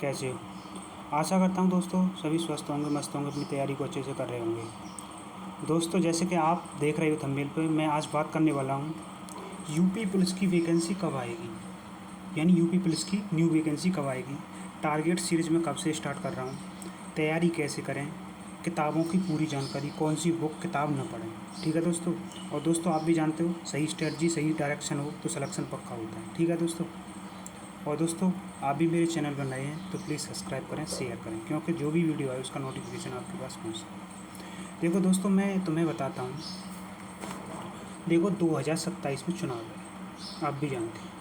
कैसे हो? आशा करता हूँ दोस्तों सभी स्वस्थ होंगे, मस्त होंगे, अपनी तैयारी को अच्छे से कर रहे होंगे। दोस्तों जैसे कि आप देख रहे हो थंबनेल पे, मैं आज बात करने वाला हूँ यूपी पुलिस की वैकेंसी कब आएगी, यानी यूपी पुलिस की न्यू वैकेंसी कब आएगी। टारगेट सीरीज़ में कब से स्टार्ट कर रहा हूँ, तैयारी कैसे करें, किताबों की पूरी जानकारी, कौन सी बुक किताब न पढ़ें। ठीक है दोस्तों। और दोस्तों आप भी जानते हो सही स्ट्रेटजी सही डायरेक्शन हो तो सिलेक्शन पक्का होता है। ठीक है दोस्तों। और दोस्तों आप भी मेरे चैनल पर नए हैं तो प्लीज़ सब्सक्राइब करें, शेयर करें, क्योंकि जो भी वीडियो आए उसका नोटिफिकेशन आपके पास पहुँचे। देखो दोस्तों मैं तुम्हें बताता हूँ, देखो 2027 में चुनाव है, आप भी जानते हैं।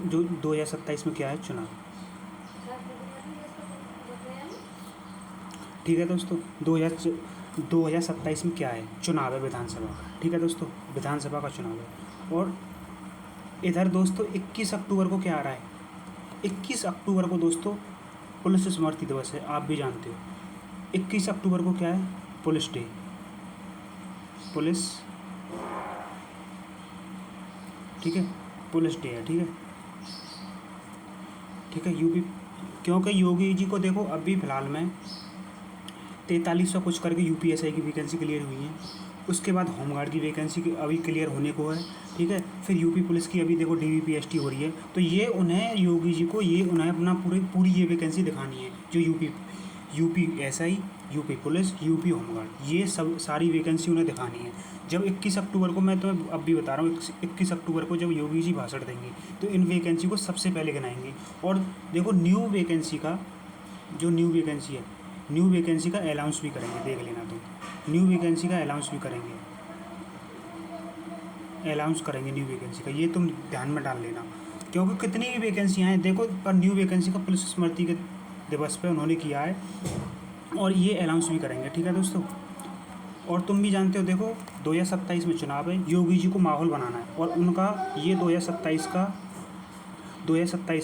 जो 2027 में क्या है, चुनाव। ठीक है दोस्तों। 2027 में क्या है, चुनाव है विधानसभा का। ठीक है दोस्तों, विधानसभा का चुनाव है। और इधर दोस्तों 21 अक्टूबर को क्या आ रहा है, 21 अक्टूबर को दोस्तों पुलिस स्मृति दिवस है, आप भी जानते हो। 21 अक्टूबर को क्या है, पुलिस डे, पुलिस, ठीक है, पुलिस डे है। ठीक है, ठीक है। यूपी, क्योंकि योगी जी को देखो अभी फ़िलहाल में 4300 कुछ करके यूपीएसआई की वैकेंसी क्लियर हुई है। उसके बाद होमगार्ड की वैकेंसी अभी क्लियर होने को है। ठीक है, फिर यूपी पुलिस की अभी देखो डीवीपीएसटी हो रही है। तो ये उन्हें योगी जी को उन्हें अपना पूरी ये वैकेंसी दिखानी है, जो UPSI, UP police, UP home guard, ये सब सारी वैकेंसी उन्हें दिखानी है। जब 21 अक्टूबर को, मैं तुम्हें अब भी बता रहा हूँ, 21 अक्टूबर को जब योगी जी भाषण देंगे तो इन वैकेंसी को सबसे पहले गिनाएंगे। और देखो न्यू वैकेंसी का, जो न्यू वैकेंसी है, न्यू वैकेंसी का अनाउंस भी करेंगे, देख लेना तुम। न्यू वैकेंसी का अनाउंस भी करेंगे, अनाउंस करेंगे न्यू वैकेंसी का, ये तुम ध्यान में डाल लेना। क्योंकि कितनी भी वैकेंसियाँ हैं देखो, पर न्यू वैकेंसी का पुलिस स्मृति के दिवस पे उन्होंने किया है, और ये अनाउंस भी करेंगे। ठीक है दोस्तों। और तुम भी जानते हो देखो 2027 में चुनाव है, योगी जी को माहौल बनाना है, और उनका ये 2027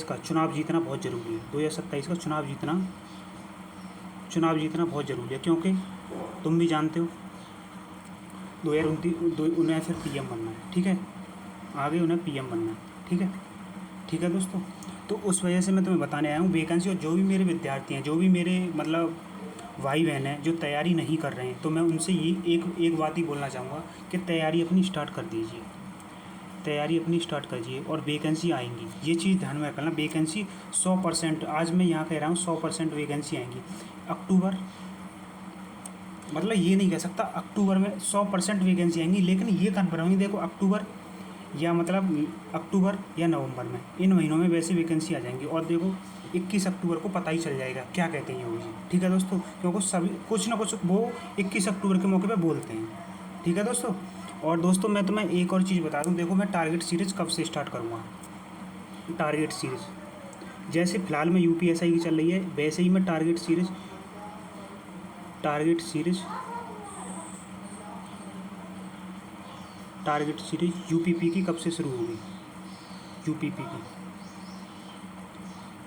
का चुनाव जीतना बहुत ज़रूरी है। 2027 का चुनाव जीतना बहुत ज़रूरी है, क्योंकि तुम भी जानते हो 2029 उन्हें फिर पीएम बनना है। ठीक है, आगे उन्हें पीएम बनना है। ठीक है, ठीक है दोस्तों। तो उस वजह से मैं तुम्हें बताने आया हूँ वैकेंसी। और जो भी मेरे विद्यार्थी हैं, जो भी मेरे मतलब भाई बहन हैं जो तैयारी नहीं कर रहे हैं, तो मैं उनसे ये एक बात ही बोलना चाहूँगा कि तैयारी अपनी स्टार्ट कर दीजिए, तैयारी अपनी स्टार्ट कीजिए, और वैकेंसी आएंगी, ये चीज़ ध्यान में रखना। वैकेंसी 100%, आज मैं यहाँ कह रहा हूँ 100% वैकेंसी आएंगी। अक्टूबर, मतलब ये नहीं कह सकता अक्टूबर में 100% वैकेंसी आएंगी, लेकिन ये कन्फर्म होंगी देखो अक्टूबर या नवंबर में, इन महीनों में वैसे वैकेंसी आ जाएंगी। और देखो 21 अक्टूबर को पता ही चल जाएगा क्या कहते हैं योगी जी। ठीक है दोस्तों, क्योंकि सभी कुछ ना कुछ वो 21 अक्टूबर के मौके पर बोलते हैं। ठीक है दोस्तों। और दोस्तों मैं तुम्हें एक और चीज़ बता दूं, देखो मैं टारगेट सीरीज़ कब से स्टार्ट करूँगा। टारगेट सीरीज़ जैसे फ़िलहाल में यूपीएसआई की चल रही है, वैसे ही मैं टारगेट सीरीज़ यूपीपी की कब से शुरू होगी।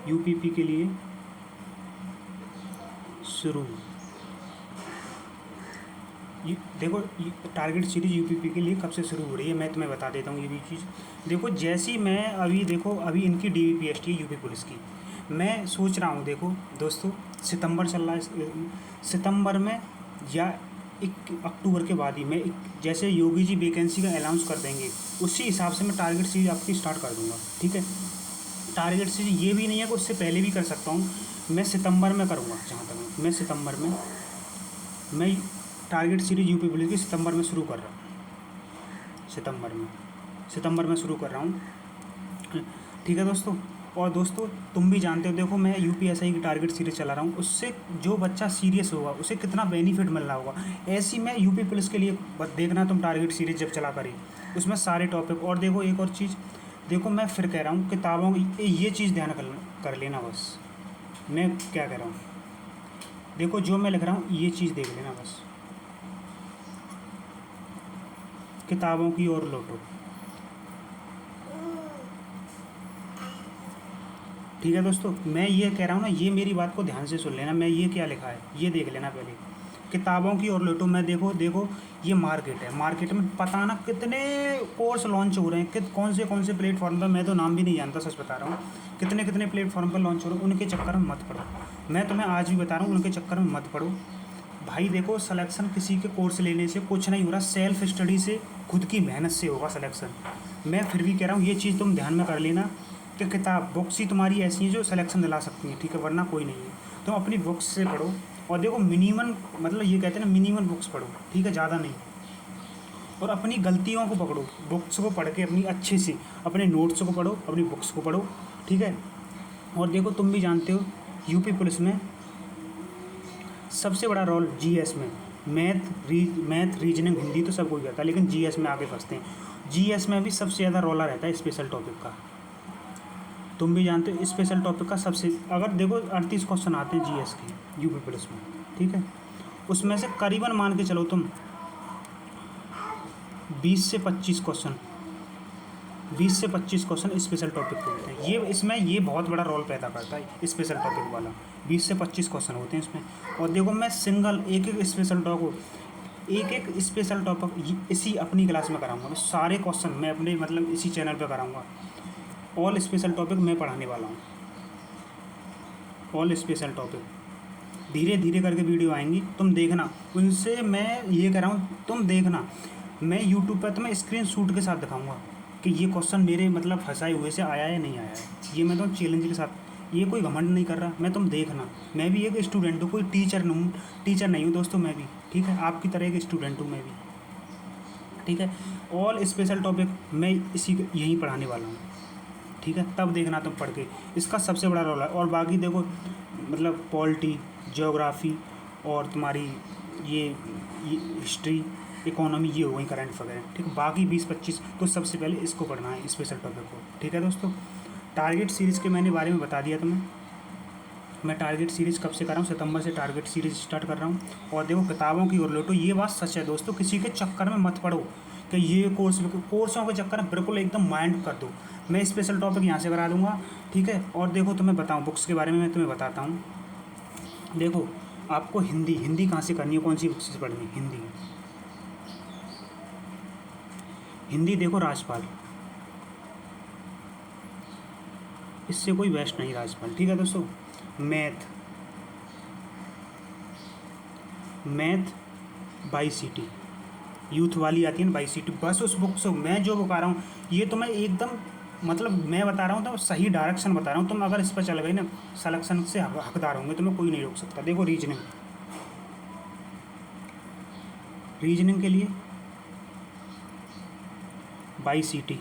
यूपीपी के लिए शुरू, देखो टारगेट सीरीज यूपीपी के लिए कब से शुरू हो रही है, मैं तुम्हें बता देता हूँ ये भी चीज़। देखो जैसी मैं अभी, देखो अभी इनकी डीवीपीएसटी है यूपी पुलिस की, मैं सोच रहा हूँ, देखो दोस्तों सितंबर चल रहा है, सितंबर में या 1 अक्टूबर के बाद ही मैं जैसे योगी जी वैकेंसी का अनाउंस कर देंगे, उसी हिसाब से मैं टारगेट सीरीज आपकी स्टार्ट कर दूँगा। ठीक है, टारगेट सीरीज ये भी नहीं है कि उससे पहले भी कर सकता हूँ, मैं सितंबर में करूँगा। जहाँ तक मैं सितंबर में, मैं टारगेट सीरीज यूपी पुलिस की सितंबर में शुरू कर रहा हूँ, सितंबर में शुरू कर रहा हूँ। ठीक है दोस्तों। और दोस्तों तुम भी जानते हो, देखो मैं यूपीएसआई की टारगेट सीरीज चला रहा हूँ, उससे जो बच्चा सीरियस होगा उसे कितना बेनिफिट मिल रहा होगा। ऐसी मैं यूपी पुलिस के लिए देखना तुम टारगेट सीरीज जब चला करी, उसमें सारे टॉपिक। और देखो एक और चीज़, देखो मैं फिर कह रहा हूँ किताबों की ये चीज़ ध्यान कर लेना, बस मैं क्या कह रहा हूँ, देखो जो मैं लिख रहा हूँ ये चीज़ देख लेना बस, किताबों की ओर लौटो। ठीक है दोस्तों, मैं ये कह रहा हूँ ना, ये मेरी बात को ध्यान से सुन लेना, मैं ये क्या लिखा है ये देख लेना पहले, किताबों की ओर लौटो। मैं देखो ये मार्केट है, मार्केट में पता ना कितने कोर्स लॉन्च हो रहे हैं, कौन से प्लेटफॉर्म पर, मैं तो नाम भी नहीं जानता, सच बता रहा हूँ। कितने कितने प्लेटफॉर्म पर लॉन्च हो रहे हैं, उनके चक्कर में मत पड़ो। मैं तुम्हें आज भी बता रहा हूँ, उनके चक्कर में मत पड़ो भाई। देखो सिलेक्शन किसी के कोर्स लेने से कुछ नहीं हो रहा, सेल्फ स्टडी से, खुद की मेहनत से होगा सिलेक्शन। मैं फिर भी कह रहा हूँ ये चीज़ तुम ध्यान में कर लेना कि किताब बुक्स ही तुम्हारी ऐसी हैं जो सिलेक्शन दिला सकती हैं, ठीक है, वरना कोई नहीं है। तुम अपनी बुक्स से पढ़ो और देखो मिनिमम, मतलब ये कहते हैं ना मिनिमम बुक्स पढ़ो, ठीक है, ज़्यादा नहीं। और अपनी गलतियों को पकड़ो, बुक्स को पढ़ के अपनी अच्छे से अपने नोट्स को पढ़ो, अपनी बुक्स को पढ़ो, ठीक है। और देखो तुम भी जानते हो यूपी पुलिस में सबसे बड़ा रोल जीएस में, मैथ रीजनिंग हिंदी तो सब कोई करता है, लेकिन जीएस में आगे फंसते हैं। जीएस में भी सबसे ज़्यादा रोला रहता है स्पेशल टॉपिक का। तुम भी जानते हो स्पेशल टॉपिक का सबसे, अगर देखो 38 क्वेश्चन आते हैं जीएस के यूपी पुलिस में, ठीक है, उसमें से करीबन मान के चलो तुम 20 से 25 क्वेश्चन 20 से 25 क्वेश्चन स्पेशल टॉपिक के होते हैं। ये इसमें ये बहुत बड़ा रोल पैदा करता है स्पेशल टॉपिक वाला। 20 से 25 क्वेश्चन होते हैं इसमें। और देखो मैं सिंगल एक एक स्पेशल टॉपिक इसी अपनी क्लास में कराऊंगा। मैं सारे क्वेश्चन मैं अपने मतलब इसी चैनल पे कराऊंगा। ऑल स्पेशल टॉपिक मैं पढ़ाने वाला हूँ, ऑल स्पेशल टॉपिक। धीरे धीरे करके वीडियो आएंगी, तुम देखना। उनसे मैं ये कह रहा हूँ, तुम देखना। मैं यूट्यूब पर तुम्हें स्क्रीन शूट के साथ दिखाऊंगा कि ये क्वेश्चन मेरे मतलब फंसाए हुए से आया है नहीं आया है। ये मैं तो चैलेंज के साथ, ये कोई घमंड नहीं कर रहा मैं, तुम देखना। मैं भी एक स्टूडेंट हूँ, कोई टीचर नहीं हूँ दोस्तों, मैं भी, ठीक है, आपकी तरह एक स्टूडेंट हूँ मैं भी, ठीक है। ऑल स्पेशल टॉपिक मैं यहीं पढ़ाने वाला हूँ, ठीक है। तब देखना तुम पढ़ के, इसका सबसे बड़ा रोल है। और बाकी देखो मतलब पॉलिटी, ज्योग्राफी और तुम्हारी ये हिस्ट्री, इकोनॉमी, ये हो गई करंट वगैरह, ठीक है। बाकी 20-25 तो सबसे पहले इसको पढ़ना है स्पेशल टॉपिक को, ठीक है दोस्तों। टारगेट सीरीज़ के मैंने बारे में बता दिया तुम्हें। मैं टारगेट सीरीज़ कब से कर रहा हूँ, सितंबर से टारगेट सीरीज़ स्टार्ट कर रहा हूँ। और देखो किताबों की ओर लौटो, ये बात सच है दोस्तों, किसी के चक्कर में मत पड़ो कि ये कोर्सों के चक्कर में बिल्कुल एकदम माइंड कर दो। मैं स्पेशल टॉपिक यहाँ से करा दूँगा, ठीक है। और देखो तुम्हें बताऊँ बुक्स के बारे में, मैं तुम्हें बताता हूँ। देखो आपको हिंदी कहाँ से करनी है, कौन सी बुक से पढ़नी है हिंदी देखो राजपाल, इससे कोई वेस्ट नहीं राजपाल, ठीक है दोस्तों। मैथ बाई सीटी यूथ वाली आती है ना, बाई सीटी, बस उस बुक से मैं जो बता रहा हूँ ये तो मैं एकदम मतलब मैं बता रहा हूँ तो सही डायरेक्शन बता रहा हूँ। तुम अगर इस पर चल गए ना सिलेक्शन से हकदार होंगे, तुम्हें कोई नहीं रोक सकता। देखो रीजनिंग के लिए बाई सीटी,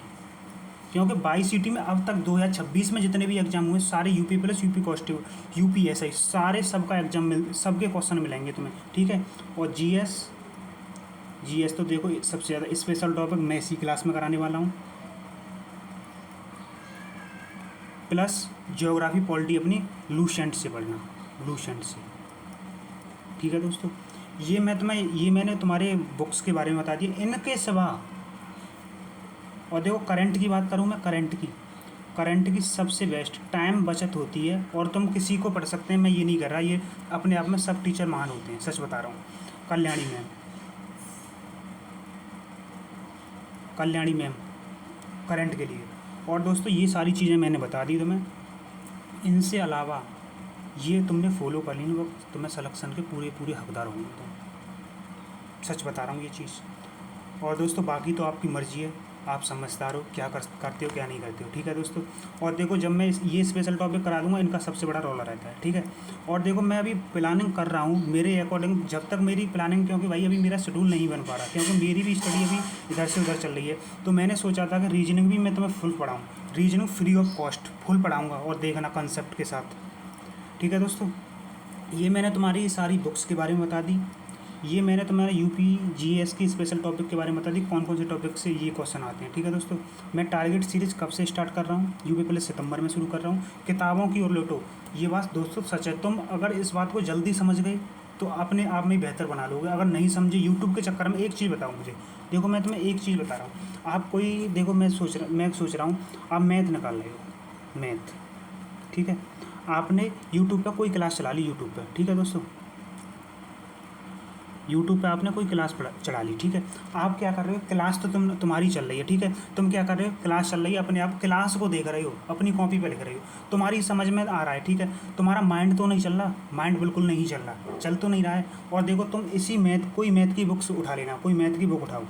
क्योंकि बाई सीटी में अब तक 2026 में जितने भी एग्जाम हुए सारे UP plus UP constable UP SI सारे सबका एग्जाम सबके क्वेश्चन मिलेंगे तुम्हें, ठीक है। और जीएस तो देखो सबसे ज़्यादा स्पेशल टॉपिक मैं इसी क्लास में कराने वाला हूँ, प्लस ज्योग्राफी पॉलिटी अपनी लूसेंट से पढ़ना, लूसेंट से, ठीक है दोस्तों। ये मैंने तुम्हारे बुक्स के बारे में बता दिया। इनके सिवा और देखो करंट की बात करूँ मैं, करंट की सबसे बेस्ट टाइम बचत होती है और तुम किसी को पढ़ सकते हैं। मैं ये नहीं कर रहा, ये अपने आप में सब टीचर महान होते हैं, सच बता रहा हूँ। कल्याणी मैम करंट के लिए। और दोस्तों ये सारी चीज़ें मैंने बता दी तुम्हें। इनसे अलावा ये तुमने फॉलो कर ली ना, तुम्हें सिलेक्शन के पूरे हकदार होंगे तुम, सच बता रहा हूँ ये चीज़। और दोस्तों बाकी तो आपकी मर्ज़ी है, आप समझदार हो, क्या करते हो क्या नहीं करते हो, ठीक है दोस्तों। और देखो जब मैं ये स्पेशल टॉपिक करा दूंगा, इनका सबसे बड़ा रोल रहता है, ठीक है। और देखो मैं अभी प्लानिंग कर रहा हूँ मेरे अकॉर्डिंग, जब तक मेरी प्लानिंग, क्योंकि भाई अभी मेरा शेड्यूल नहीं बन पा रहा, क्योंकि मेरी भी स्टडी अभी इधर से उधर चल रही है। तो मैंने सोचा था कि रीजनिंग भी मैं तुम्हें फुल पढ़ाऊँ, reasoning free of cost full पढ़ाऊँगा, और देखना कंसेप्ट के साथ, ठीक है दोस्तों। ये मैंने तुम्हारी सारी बुक्स के बारे में बता दी। ये मैंने तुम्हारा यूपी जीएस की स्पेशल टॉपिक के बारे में बता दी, कौन कौन से टॉपिक से ये क्वेश्चन आते हैं, ठीक है दोस्तों। मैं टारगेट सीरीज़ कब से स्टार्ट कर रहा हूँ, यूपी पहले सितंबर में शुरू कर रहा हूँ। किताबों की ओर लौटो, ये बात दोस्तों सच है। तुम अगर इस बात को जल्दी समझ गए तो अपने आप में ही बेहतर बना लोगे। अगर नहीं समझे यूट्यूब के चक्कर में, एक चीज़ बताओ मुझे, देखो मैं तुम्हें एक चीज़ बता रहा हूँ। आप कोई देखो मैं सोच रहा हूँ आप मैथ निकाल रहे हो, मैथ, ठीक है। आपने यूट्यूब पर कोई क्लास चला ली यूट्यूब पर, ठीक है दोस्तों। यूट्यूब पे आपने कोई क्लास चढ़ा ली, ठीक है। आप क्या कर रहे हो, क्लास तो तुम्हारी चल रही है, ठीक है। तुम क्या कर रहे हो, क्लास चल रही है, अपने आप क्लास को देख रहे हो, अपनी कॉपी पे लिख रहे हो, तुम्हारी समझ में आ रहा है, ठीक है। तुम्हारा माइंड तो नहीं चल रहा, माइंड बिल्कुल नहीं चल रहा, चल तो नहीं रहा है। और देखो तुम इसी मैथ, कोई मैथ की बुक्स उठा लेना, कोई मैथ की बुक उठाओ,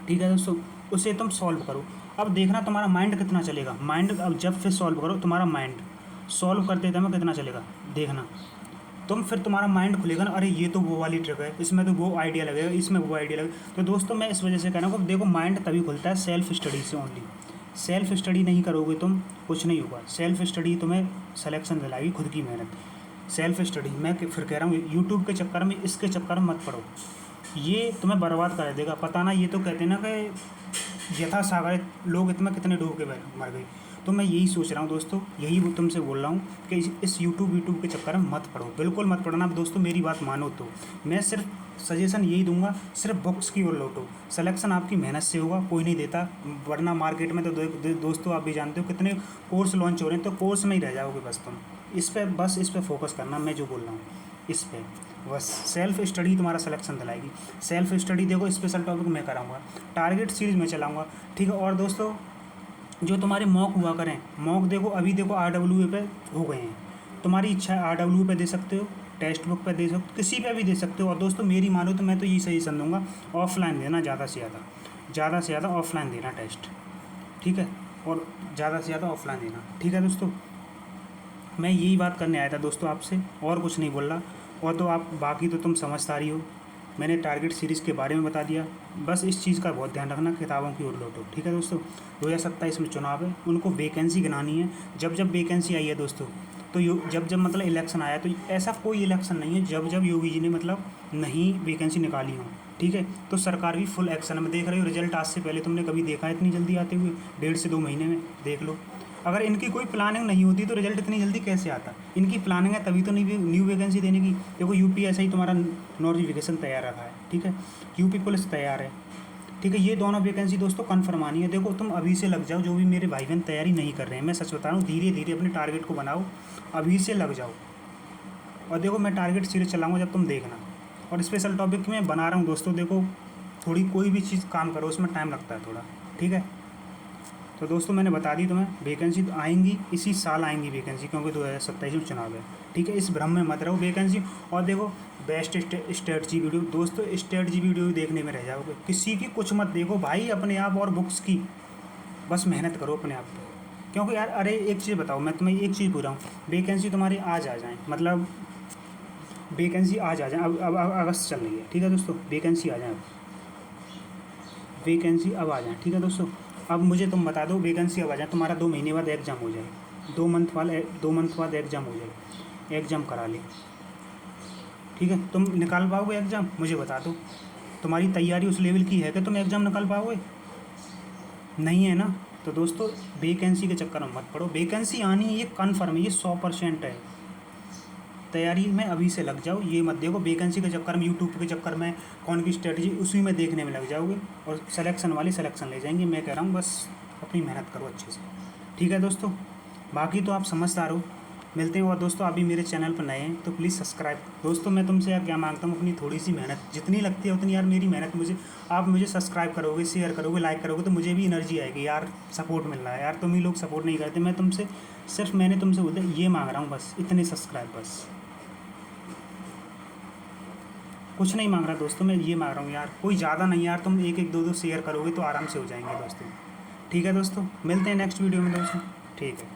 ठीक है दोस्तों, उसे तुम सॉल्व करो। अब देखना तुम्हारा माइंड कितना चलेगा। माइंड अब जब फिर सॉल्व करो, तुम्हारा माइंड सॉल्व करते समय कितना चलेगा देखना। तुम फिर तुम्हारा माइंड खुलेगा ना, अरे ये तो वो वाली ट्रिक है, इसमें तो वो आइडिया लगेगा, इसमें वो आइडिया लगेगा। तो दोस्तों मैं इस वजह से कह रहा हूँ, देखो माइंड तभी खुलता है सेल्फ स्टडी से ओनली। सेल्फ स्टडी नहीं करोगे तुम, कुछ नहीं होगा। सेल्फ स्टडी तुम्हें सिलेक्शन दिलाएगी, खुद की मेहनत। सेल्फ स्टडी मैं फिर कह रहा हूँ, यूट्यूब के चक्कर में, इसके चक्कर में मत पड़ो, ये तुम्हें बर्बाद कर देगा। पता ना, ये तो कहते हैं ना कि यथा सागर, लोग इतना कितने डूब के मर गए। तो मैं यही सोच रहा हूँ दोस्तों, यही वो तुमसे बोल रहा हूँ कि इस यूट्यूब के चक्कर में मत पड़ो, बिल्कुल मत पड़ना दोस्तों। मेरी बात मानो तो मैं सिर्फ सजेशन यही दूंगा, सिर्फ बुक्स की ओर लौटो। सिलेक्शन आपकी मेहनत से होगा, कोई नहीं देता, वरना मार्केट में तो दोस्तों आप भी जानते हो कितने कोर्स लॉन्च हो रहे हैं, तो कोर्स में ही रह जाओगे बस तुम। इस पर फोकस करना, मैं जो बोल रहा हूँ इस पर बस। सेल्फ स्टडी तुम्हारा सिलेक्शन दिलाएगी। सेल्फ स्टडी देखो, स्पेशल टॉपिक मैं कराऊंगा, टारगेट सीरीज में चलाऊंगा, ठीक है। और दोस्तों जो तुम्हारे मॉक हुआ करें, मॉक देखो अभी देखो RWA पे हो गए हैं, तुम्हारी इच्छा है RWA पे दे सकते हो, टेक्स्ट बुक पे दे सकते हो, किसी पे भी दे सकते हो। और दोस्तों मेरी मानो तो मैं तो यही सजेशन दूंगा, ऑफलाइन देना ज़्यादा से ज़्यादा ऑफलाइन देना टेस्ट, ठीक है। और ज़्यादा से ज़्यादा ऑफलाइन देना, ठीक है दोस्तों। मैं यही बात करने आया था दोस्तों आपसे, और कुछ नहीं बोल रहा। और तो आप बाकी तो तुम समझदारी हो, मैंने टारगेट सीरीज़ के बारे में बता दिया। बस इस चीज़ का बहुत ध्यान रखना, किताबों की ओर लौटो, ठीक है दोस्तों। 2027 में चुनाव है, उनको वैकेंसी गिनानी है। जब जब वैकेंसी आई है दोस्तों, तो जब जब मतलब इलेक्शन आया, तो ऐसा कोई इलेक्शन नहीं है जब जब योगी जी ने मतलब नहीं वैकेंसी निकाली हो, ठीक है। तो सरकार भी फुल एक्शन में, देख रहे हो रिजल्ट आज से पहले तुमने कभी देखा है इतनी जल्दी आते हुए, 1.5 से 2 महीने में देख लो। अगर इनकी कोई प्लानिंग नहीं होती तो रिजल्ट इतनी जल्दी कैसे आता। इनकी प्लानिंग है तभी तो न्यू वैकेंसी देने की। देखो UPSI तुम्हारा नोटिफिकेशन तैयार रखा है, ठीक है। यूपी पुलिस तैयार है, ठीक है। ये दोनों वैकेंसी दोस्तों कन्फर्म आनी है। देखो तुम अभी से लग जाओ, जो भी मेरे भाई बहन तैयारी नहीं कर रहे हैं, मैं सच बता रहा हूँ, धीरे धीरे अपने टारगेट को बनाओ, अभी से लग जाओ। और देखो मैं टारगेट सीरीज चलाऊँगा, जब तुम देखना। और स्पेशल टॉपिक में बना रहा हूँ दोस्तों, देखो थोड़ी कोई भी चीज़ काम करो उसमें टाइम लगता है थोड़ा, ठीक है। तो दोस्तों मैंने बता दी तुम्हें, वैकेंसी तो आएंगी, इसी साल आएंगी वैकेंसी, क्योंकि 2027 में चुनाव है, ठीक है। इस भ्रम में मत रहो, वैकेंसी। और देखो बेस्ट स्ट्रेटजी वीडियो दोस्तों, स्ट्रेटजी वीडियो देखने में रह जाओगे, किसी की कुछ मत देखो भाई, अपने आप और बुक्स की बस मेहनत करो अपने आप पे। क्योंकि यार अरे एक चीज़ बताओ, मैं तुम्हें एक चीज़ पूछ रहा हूँ, वैकेंसी तुम्हारी आज आ जाए, मतलब वैकेंसी आज आ जाए, अब अगस्त चल रही है, ठीक है दोस्तों, वैकेंसी आ जाए, वैकेंसी अब आ जाए, ठीक है दोस्तों। अब मुझे तुम बता दो, वैकेंसी अब आ जाए, तुम्हारा 2 महीने बाद एग्ज़ाम हो जाए, 2 मंथ बाद एग्ज़ाम हो जाए, एग्ज़ाम करा ले, ठीक है। तुम निकाल पाओगे एग्ज़ाम, मुझे बता दो। तुम्हारी तैयारी उस लेवल की है कि तुम एग्ज़ाम निकाल पाओगे, नहीं है ना। तो दोस्तों वैकेंसी के चक्कर में मत पड़ो, वैकेंसी आनी है, ये कन्फर्म है, ये 100% है। तैयारी में अभी से लग जाओ, ये मत देखो वैकेंसी के चक्कर में, यूट्यूब के चक्कर में कौन की स्ट्रेटजी, उसी में देखने में लग जाओगे, और सिलेक्शन वाले सिलेक्शन ले जाएंगे। मैं कह रहा हूँ बस अपनी मेहनत करो अच्छे से, ठीक है दोस्तों। बाकी तो आप समझदार हो, मिलते हैं। और दोस्तों आप भी मेरे चैनल पर नए हैं तो प्लीज़ सब्सक्राइब। दोस्तों मैं तुमसे यार क्या मांगता हूँ, अपनी थोड़ी सी मेहनत जितनी लगती है उतनी यार मेरी मेहनत मुझे, आप मुझे सब्सक्राइब करोगे, शेयर करोगे, लाइक करोगे, तो मुझे भी एनर्जी आएगी यार, सपोर्ट मिल रहा है यार। तुम ही लोग सपोर्ट नहीं करते, मैं तुमसे सिर्फ मैंने तुमसे बोलते ये मांग रहा हूँ, बस इतने सब्सक्राइब, बस कुछ नहीं मांग रहा दोस्तों, मैं ये मांग रहा हूँ यार, कोई ज़्यादा नहीं यार, तुम 1 1 2 2 शेयर करोगे तो आराम से हो जाएंगे दोस्तों, ठीक है दोस्तों। मिलते हैं नेक्स्ट वीडियो में दोस्तों, ठीक है।